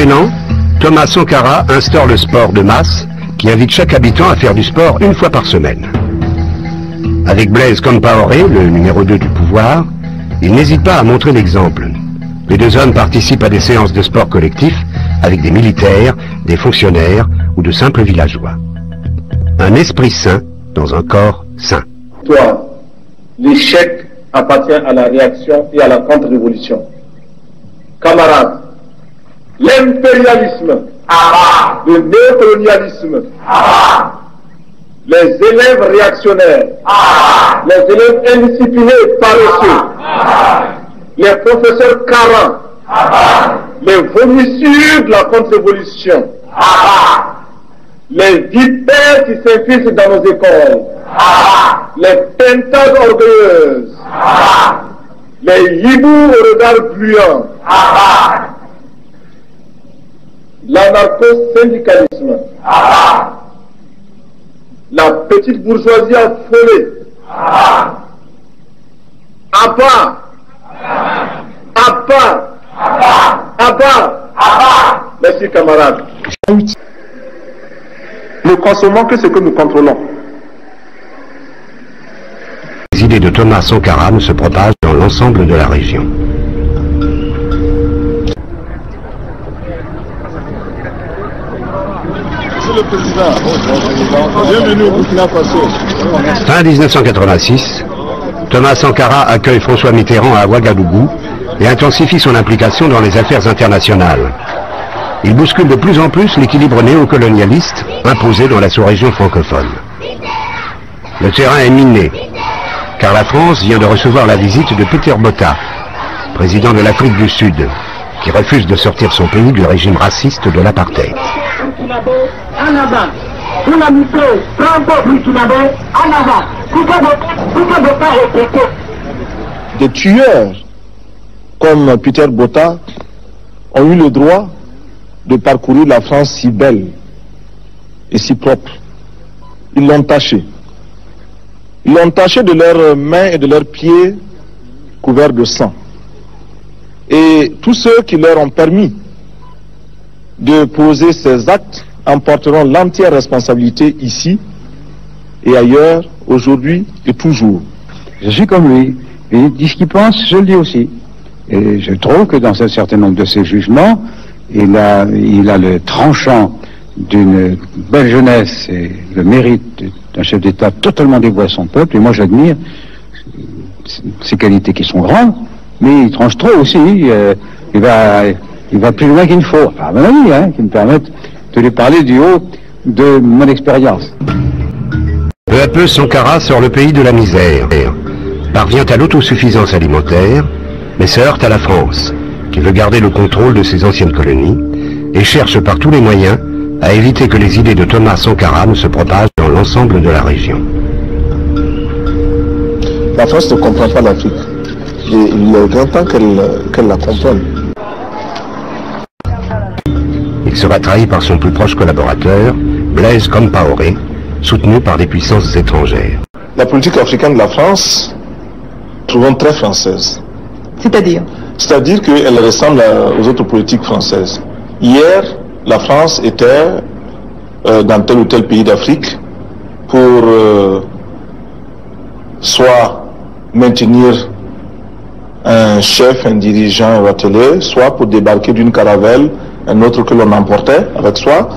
Fouesnant, Thomas Sankara instaure le sport de masse qui invite chaque habitant à faire du sport une fois par semaine. Avec Blaise Compaoré, le numéro 2 du pouvoir, il n'hésite pas à montrer l'exemple. Les deux hommes participent à des séances de sport collectif avec des militaires, des fonctionnaires ou de simples villageois. Un esprit sain dans un corps sain. Toi, l'échec appartient à la réaction et à la contre-révolution. Camarades, l'impérialisme, le néocolonialisme, les élèves réactionnaires, les élèves indisciplinés et paresseux, les professeurs carents, les vomissures de la contre-révolution, les vipères qui s'infiltrent dans nos écoles, les pentades orgueilleuses, les hiboux au regard bruyant, l'anarcho-syndicalisme, la petite bourgeoisie affolée, merci camarades. Nous consommons que ce que nous contrôlons. Les idées de Thomas Sankara ne se propagent dans l'ensemble de la région. Monsieur le Président, bienvenue au Burkina Faso. Fin 1986, Thomas Sankara accueille François Mitterrand à Ouagadougou et intensifie son implication dans les affaires internationales. Il bouscule de plus en plus l'équilibre néocolonialiste imposé dans la sous-région francophone. Le terrain est miné, car la France vient de recevoir la visite de Peter Botha, président de l'Afrique du Sud, qui refuse de sortir son pays du régime raciste de l'apartheid. Des tueurs comme Peter Botha ont eu le droit de parcourir la France si belle et si propre. Ils l'ont taché. Ils l'ont taché de leurs mains et de leurs pieds couverts de sang. Et tous ceux qui leur ont permis de poser ces actes en porteront l'entière responsabilité ici et ailleurs, aujourd'hui et toujours. Je suis comme lui. Il dit ce qu'il pense, je le dis aussi. Et je trouve que dans un certain nombre de ses jugements, il a le tranchant d'une belle jeunesse et le mérite d'un chef d'État totalement dévoué à son peuple. Et moi, j'admire ses qualités qui sont grandes, mais il tranche trop aussi. Il va plus loin qu'il ne faut. Enfin, à mon avis, qui me permettent de lui parler du haut de mon expérience. Peu à peu, Sankara sort le pays de la misère, parvient à l'autosuffisance alimentaire, mais se heurte à la France, qui veut garder le contrôle de ses anciennes colonies, et cherche par tous les moyens à éviter que les idées de Thomas Sankara ne se propagent dans l'ensemble de la région. La France ne comprend pas l'Afrique. Il est grand temps qu'elle la comprenne. Il sera trahi par son plus proche collaborateur, Blaise Compaoré, soutenu par des puissances étrangères. La politique africaine de la France, trouvons très française. C'est-à-dire? C'est-à-dire qu'elle ressemble aux autres politiques françaises. Hier, la France était dans tel ou tel pays d'Afrique pour soit maintenir un chef, un dirigeant ratelé, soit pour débarquer d'une caravelle, un autre que l'on emportait avec soi.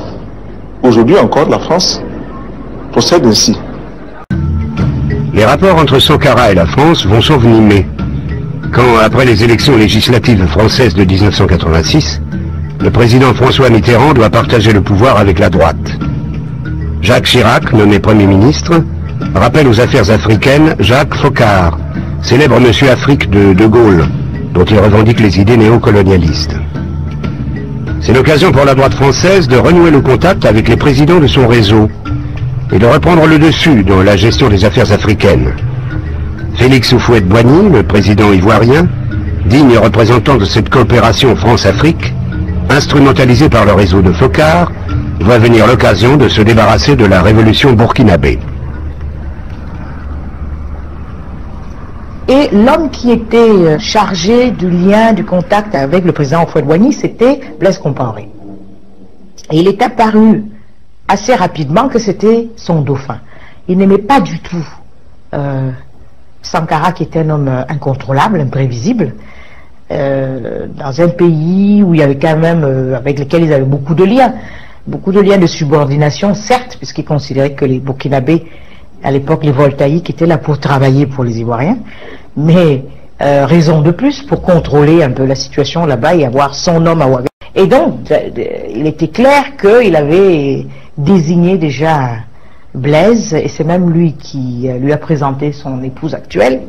Aujourd'hui encore, la France procède ainsi. Les rapports entre Sankara et la France vont s'envenimer quand, après les élections législatives françaises de 1986, le président François Mitterrand doit partager le pouvoir avec la droite. Jacques Chirac, nommé Premier ministre, rappelle aux affaires africaines Jacques Foccart, célèbre monsieur Afrique de De Gaulle, dont il revendique les idées néocolonialistes. C'est l'occasion pour la droite française de renouer le contact avec les présidents de son réseau et de reprendre le dessus dans la gestion des affaires africaines. Félix Houphouët-Boigny, le président ivoirien, digne représentant de cette coopération France-Afrique, instrumentalisé par le réseau de Foccart, voit venir l'occasion de se débarrasser de la révolution burkinabé. Et l'homme qui était chargé du lien, du contact avec le président Houphouët-Boigny, c'était Blaise Compaoré. Et il est apparu assez rapidement que c'était son dauphin. Il n'aimait pas du tout Sankara, qui était un homme incontrôlable, imprévisible, dans un pays où il y avait quand même, avec lequel ils avaient beaucoup de liens de subordination, certes, puisqu'ils considéraient que les Burkinabés, à l'époque les Voltaïques, étaient là pour travailler pour les Ivoiriens, mais raison de plus pour contrôler un peu la situation là-bas et avoir son homme à Ouagadougou. Et donc, il était clair qu'il avait désigné déjà Blaise, et c'est même lui qui lui a présenté son épouse actuelle.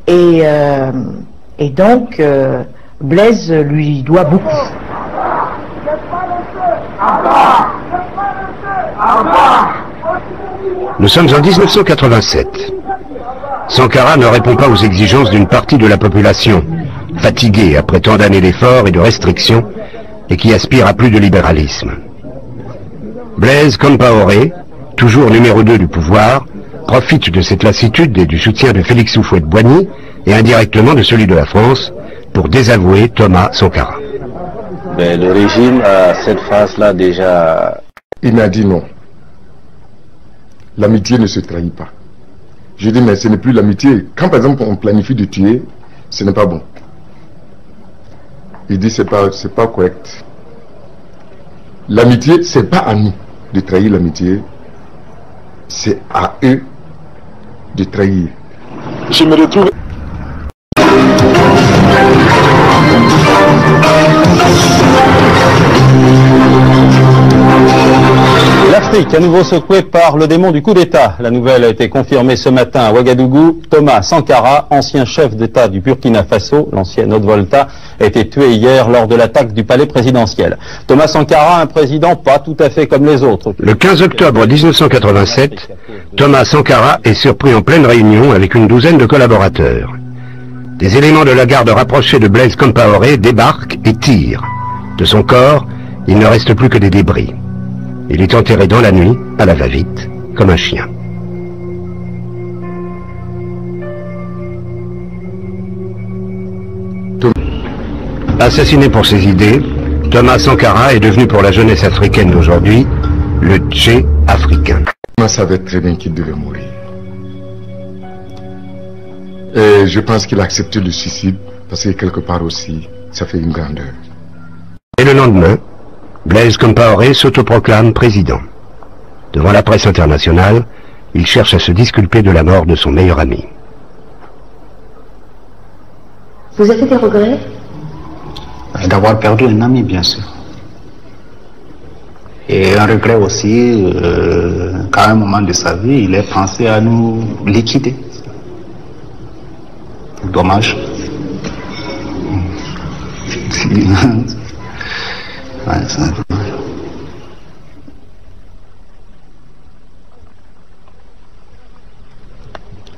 Et donc, Blaise lui doit beaucoup. Nous sommes en 1987. Sankara ne répond pas aux exigences d'une partie de la population, fatiguée après tant d'années d'efforts et de restrictions, et qui aspire à plus de libéralisme. Blaise Compaoré, toujours numéro 2 du pouvoir, profite de cette lassitude et du soutien de Félix Houphouët-Boigny, et indirectement de celui de la France, pour désavouer Thomas Sankara. Mais le régime, à cette phase-là, déjà... Il m'a dit non. L'amitié ne se trahit pas. Je dis, mais ce n'est plus l'amitié. Quand par exemple on planifie de tuer, ce n'est pas bon. Il dit, c'est pas correct. L'amitié, c'est pas à nous de trahir l'amitié, c'est à eux de trahir. Je me retrouve... L'Afrique, à nouveau secouée par le démon du coup d'État. La nouvelle a été confirmée ce matin à Ouagadougou. Thomas Sankara, ancien chef d'État du Burkina Faso, l'ancienne Haute-Volta, a été tué hier lors de l'attaque du palais présidentiel. Thomas Sankara, un président pas tout à fait comme les autres. Le 15 octobre 1987, Thomas Sankara est surpris en pleine réunion avec une douzaine de collaborateurs. Des éléments de la garde rapprochée de Blaise Compaoré débarquent et tirent. De son corps, il ne reste plus que des débris. Il est enterré dans la nuit, à la va-vite, comme un chien. Assassiné pour ses idées, Thomas Sankara est devenu pour la jeunesse africaine d'aujourd'hui le Tché africain. Thomas savait très bien qu'il devait mourir. Et je pense qu'il a accepté le suicide parce que quelque part aussi, ça fait une grandeur. Et le lendemain, Blaise Compaoré s'autoproclame président. Devant la presse internationale, il cherche à se disculper de la mort de son meilleur ami. Vous avez des regrets? D'avoir perdu un ami, bien sûr. Et un regret aussi qu'à un moment de sa vie, il ait pensé à nous liquider. Dommage. Ouais, c'est un peu dommage.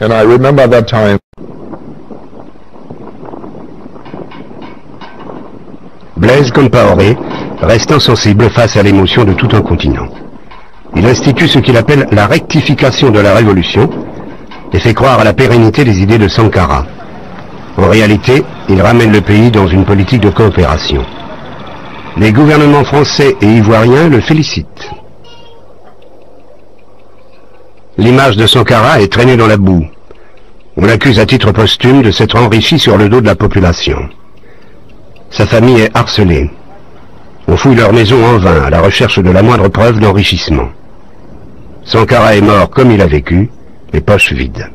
And I remember that time. Blaise Compaoré reste insensible face à l'émotion de tout un continent. Il institue ce qu'il appelle la rectification de la révolution et fait croire à la pérennité des idées de Sankara. En réalité, il ramène le pays dans une politique de coopération. Les gouvernements français et ivoiriens le félicitent. L'image de Sankara est traînée dans la boue. On l'accuse à titre posthume de s'être enrichi sur le dos de la population. Sa famille est harcelée. On fouille leur maison en vain à la recherche de la moindre preuve d'enrichissement. Sankara est mort comme il a vécu, les poches vides.